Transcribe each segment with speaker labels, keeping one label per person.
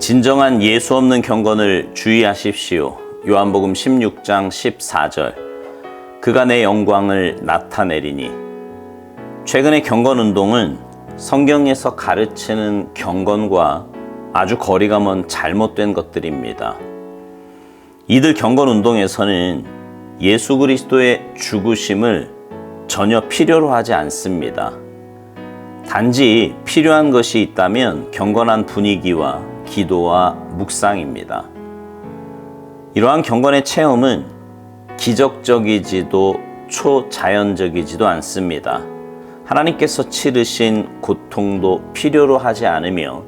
Speaker 1: 진정한 예수 없는 경건을 주의하십시오. 요한복음 16장 14절. 그가 내 영광을 나타내리니. 최근의 경건운동은 성경에서 가르치는 경건과 아주 거리가 먼 잘못된 것들입니다. 이들 경건운동에서는 예수 그리스도의 죽으심을 전혀 필요로 하지 않습니다. 단지 필요한 것이 있다면 경건한 분위기와 기도와 묵상입니다. 이러한 경건의 체험은 기적적이지도 초자연적이지도 않습니다. 하나님께서 치르신 고통도 필요로 하지 않으며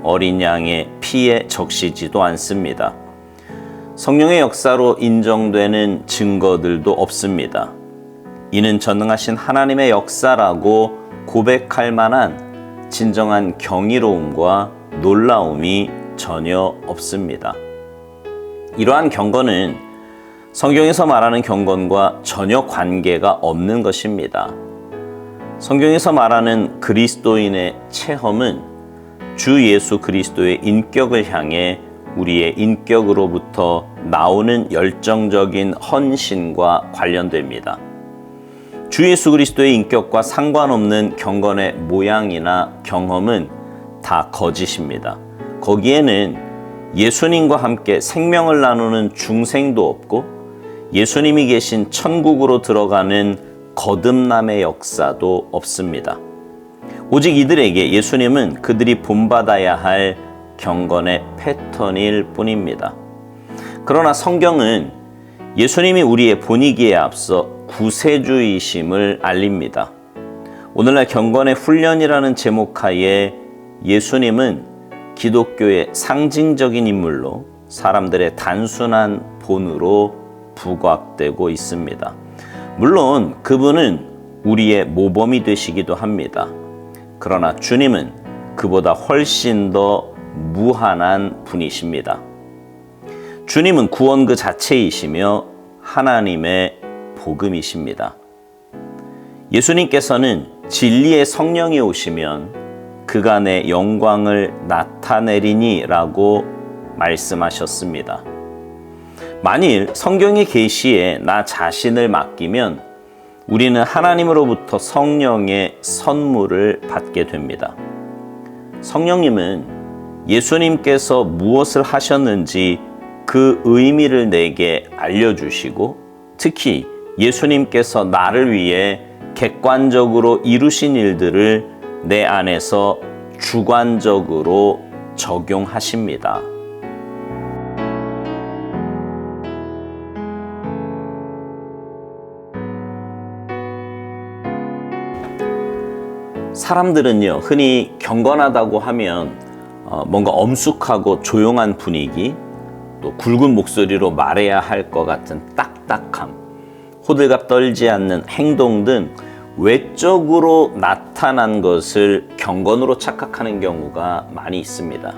Speaker 1: 어린 양의 피에 적시지도 않습니다. 성령의 역사로 인정되는 증거들도 없습니다. 이는 전능하신 하나님의 역사라고 고백할 만한 진정한 경이로움과 놀라움이 전혀 없습니다. 이러한 경건은 성경에서 말하는 경건과 전혀 관계가 없는 것입니다. 성경에서 말하는 그리스도인의 체험은 주 예수 그리스도의 인격을 향해 우리의 인격으로부터 나오는 열정적인 헌신과 관련됩니다. 주 예수 그리스도의 인격과 상관없는 경건의 모양이나 경험은 다 거짓입니다. 거기에는 예수님과 함께 생명을 나누는 중생도 없고 예수님이 계신 천국으로 들어가는 거듭남의 역사도 없습니다. 오직 이들에게 예수님은 그들이 본받아야 할 경건의 패턴일 뿐입니다. 그러나 성경은 예수님이 우리의 본이기에 앞서 구세주이심을 알립니다. 오늘날 경건의 훈련이라는 제목하에 예수님은 기독교의 상징적인 인물로 사람들의 단순한 본으로 부각되고 있습니다. 물론 그분은 우리의 모범이 되시기도 합니다. 그러나 주님은 그보다 훨씬 더 무한한 분이십니다. 주님은 구원 그 자체이시며 하나님의 복음이십니다. 예수님께서는 진리의 성령이 오시면 그가 내 영광을 나타내리니 라고 말씀하셨습니다. 만일 성경의 계시에 나 자신을 맡기면 우리는 하나님으로부터 성령의 선물을 받게 됩니다. 성령님은 예수님께서 무엇을 하셨는지 그 의미를 내게 알려주시고 특히 예수님께서 나를 위해 객관적으로 이루신 일들을 내 안에서 주관적으로 적용하십니다. 사람들은요, 흔히 경건하다고 하면 뭔가 엄숙하고 조용한 분위기, 또 굵은 목소리로 말해야 할 것 같은 딱딱함, 호들갑 떨지 않는 행동 등 외적으로 나타난 것을 경건으로 착각하는 경우가 많이 있습니다.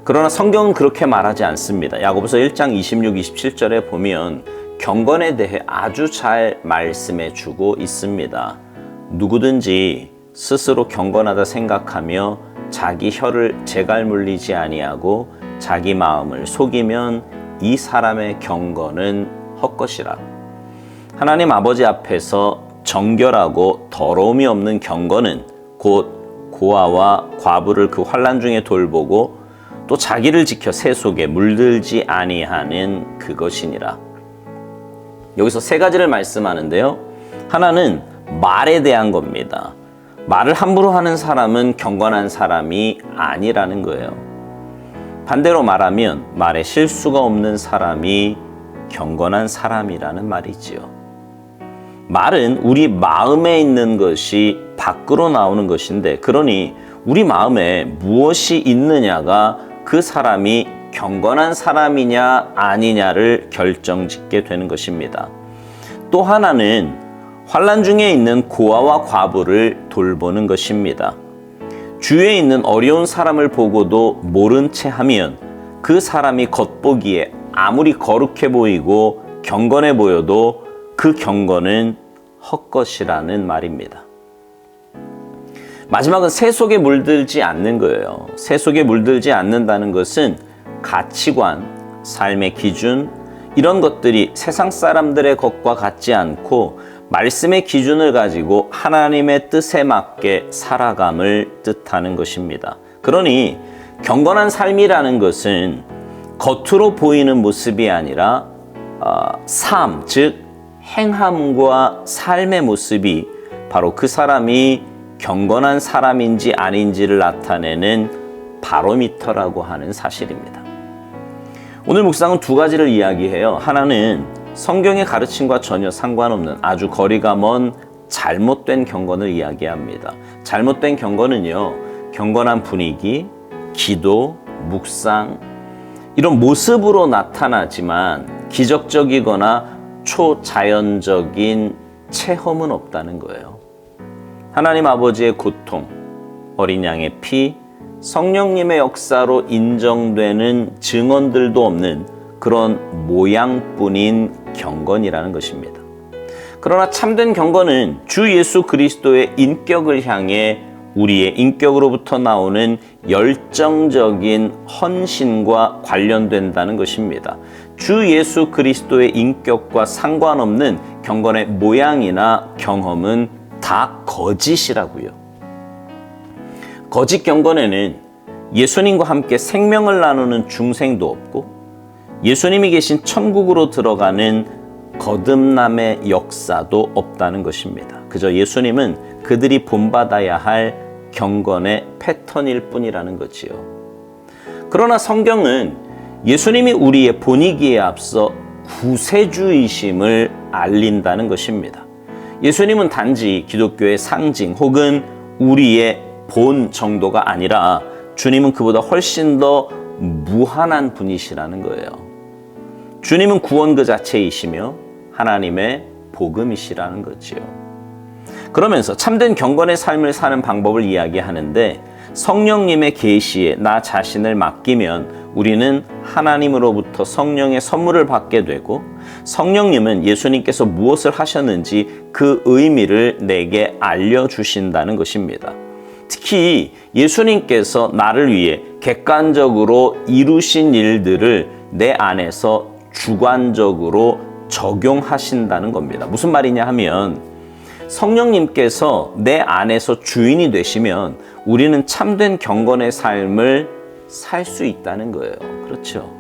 Speaker 1: 그러나 성경은 그렇게 말하지 않습니다. 야고보서 1장 26, 27절에 보면 경건에 대해 아주 잘 말씀해 주고 있습니다. 누구든지 스스로 경건하다 생각하며 자기 혀를 재갈 물리지 아니하고 자기 마음을 속이면 이 사람의 경건은 헛것이라. 하나님 아버지 앞에서 정결하고 더러움이 없는 경건은 곧 고아와 과부를 그 환난 중에 돌보고 또 자기를 지켜 새 속에 물들지 아니하는 그것이니라. 여기서 세 가지를 말씀하는데요. 하나는 말에 대한 겁니다. 말을 함부로 하는 사람은 경건한 사람이 아니라는 거예요. 반대로 말하면 말에 실수가 없는 사람이 경건한 사람이라는 말이지요. 말은 우리 마음에 있는 것이 밖으로 나오는 것인데, 그러니 우리 마음에 무엇이 있느냐가 그 사람이 경건한 사람이냐 아니냐를 결정짓게 되는 것입니다. 또 하나는 환난 중에 있는 고아와 과부를 돌보는 것입니다. 주위에 있는 어려운 사람을 보고도 모른 채 하면 그 사람이 겉보기에 아무리 거룩해 보이고 경건해 보여도 그 경건은 헛것이라는 말입니다. 마지막은 새 속에 물들지 않는 거예요. 새 속에 물들지 않는다는 것은 가치관, 삶의 기준, 이런 것들이 세상 사람들의 것과 같지 않고 말씀의 기준을 가지고 하나님의 뜻에 맞게 살아감을 뜻하는 것입니다. 그러니 경건한 삶이라는 것은 겉으로 보이는 모습이 아니라 삶, 즉 행함과 삶의 모습이 바로 그 사람이 경건한 사람인지 아닌지를 나타내는 바로미터라고 하는 사실입니다. 오늘 묵상은 두 가지를 이야기해요. 하나는 성경의 가르침과 전혀 상관없는 아주 거리가 먼 잘못된 경건을 이야기합니다. 잘못된 경건은요, 경건한 분위기, 기도, 묵상, 이런 모습으로 나타나지만 기적적이거나 초자연적인 체험은 없다는 거예요. 하나님 아버지의 고통, 어린 양의 피, 성령님의 역사로 인정되는 증언들도 없는 그런 모양뿐인 경건이라는 것입니다. 그러나 참된 경건은 주 예수 그리스도의 인격을 향해 우리의 인격으로부터 나오는 열정적인 헌신과 관련된다는 것입니다. 주 예수 그리스도의 인격과 상관없는 경건의 모양이나 경험은 다 거짓이라고요. 거짓 경건에는 예수님과 함께 생명을 나누는 중생도 없고 예수님이 계신 천국으로 들어가는 거듭남의 역사도 없다는 것입니다. 그저 예수님은 그들이 본받아야 할 경건의 패턴일 뿐이라는 거지요. 그러나 성경은 예수님이 우리의 본이기에 앞서 구세주이심을 알린다는 것입니다. 예수님은 단지 기독교의 상징 혹은 우리의 본 정도가 아니라 주님은 그보다 훨씬 더 무한한 분이시라는 거예요. 주님은 구원 그 자체이시며 하나님의 복음이시라는 거지요. 그러면서 참된 경건의 삶을 사는 방법을 이야기하는데 성령님의 계시에 나 자신을 맡기면 우리는 하나님으로부터 성령의 선물을 받게 되고 성령님은 예수님께서 무엇을 하셨는지 그 의미를 내게 알려주신다는 것입니다. 특히 예수님께서 나를 위해 객관적으로 이루신 일들을 내 안에서 주관적으로 적용하신다는 겁니다. 무슨 말이냐 하면 성령님께서 내 안에서 주인이 되시면 우리는 참된 경건의 삶을 살 수 있다는 거예요. 그렇죠?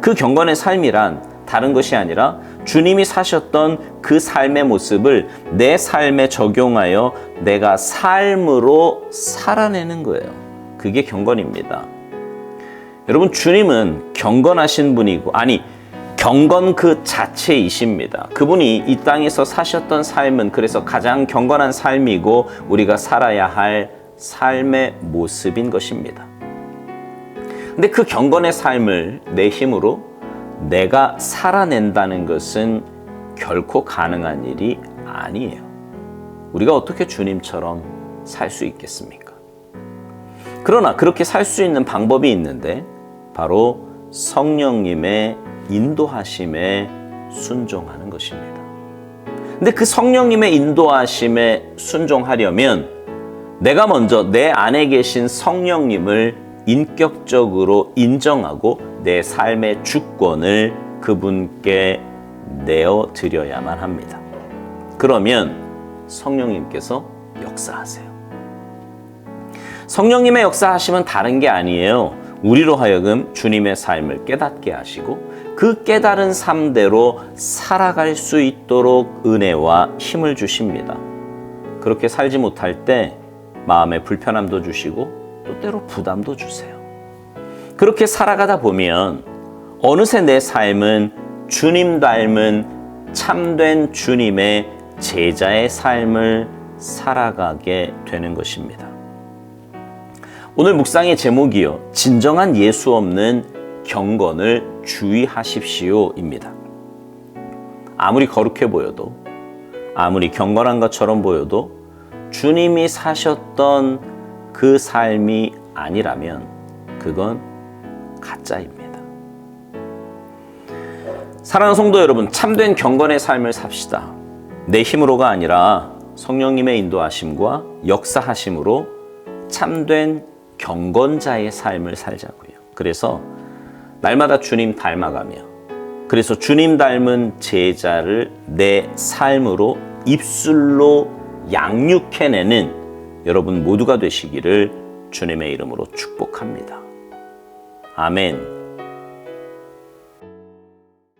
Speaker 1: 그 경건의 삶이란 다른 것이 아니라 주님이 사셨던 그 삶의 모습을 내 삶에 적용하여 내가 삶으로 살아내는 거예요. 그게 경건입니다. 여러분, 주님은 경건하신 분이고, 경건 그 자체이십니다. 그분이 이 땅에서 사셨던 삶은 그래서 가장 경건한 삶이고 우리가 살아야 할 삶의 모습인 것입니다. 근데 그 경건의 삶을 내 힘으로 내가 살아낸다는 것은 결코 가능한 일이 아니에요. 우리가 어떻게 주님처럼 살 수 있겠습니까? 그러나 그렇게 살 수 있는 방법이 있는데 바로 성령님의 인도하심에 순종하는 것입니다. 근데 그 성령님의 인도하심에 순종하려면 내가 먼저 내 안에 계신 성령님을 인격적으로 인정하고 내 삶의 주권을 그분께 내어드려야만 합니다. 그러면 성령님께서 역사하세요. 성령님의 역사하심은 다른 게 아니에요. 우리로 하여금 주님의 삶을 깨닫게 하시고 그 깨달은 삶대로 살아갈 수 있도록 은혜와 힘을 주십니다. 그렇게 살지 못할 때 마음에 불편함도 주시고 또 때로 부담도 주세요. 그렇게 살아가다 보면 어느새 내 삶은 주님 닮은 참된 주님의 제자의 삶을 살아가게 되는 것입니다. 오늘 묵상의 제목이요, 진정한 예수 없는 경건을 주의하십시오입니다. 아무리 거룩해 보여도, 아무리 경건한 것처럼 보여도 주님이 사셨던 그 삶이 아니라면 그건 가짜입니다. 사랑하는 성도 여러분, 참된 경건의 삶을 삽시다. 내 힘으로가 아니라 성령님의 인도하심과 역사하심으로 참된 경건자의 삶을 살자고요. 그래서 날마다 주님 닮아가며, 그래서 주님 닮은 제자를 내 삶으로 입술로 양육해내는 여러분 모두가 되시기를 주님의 이름으로 축복합니다. 아멘.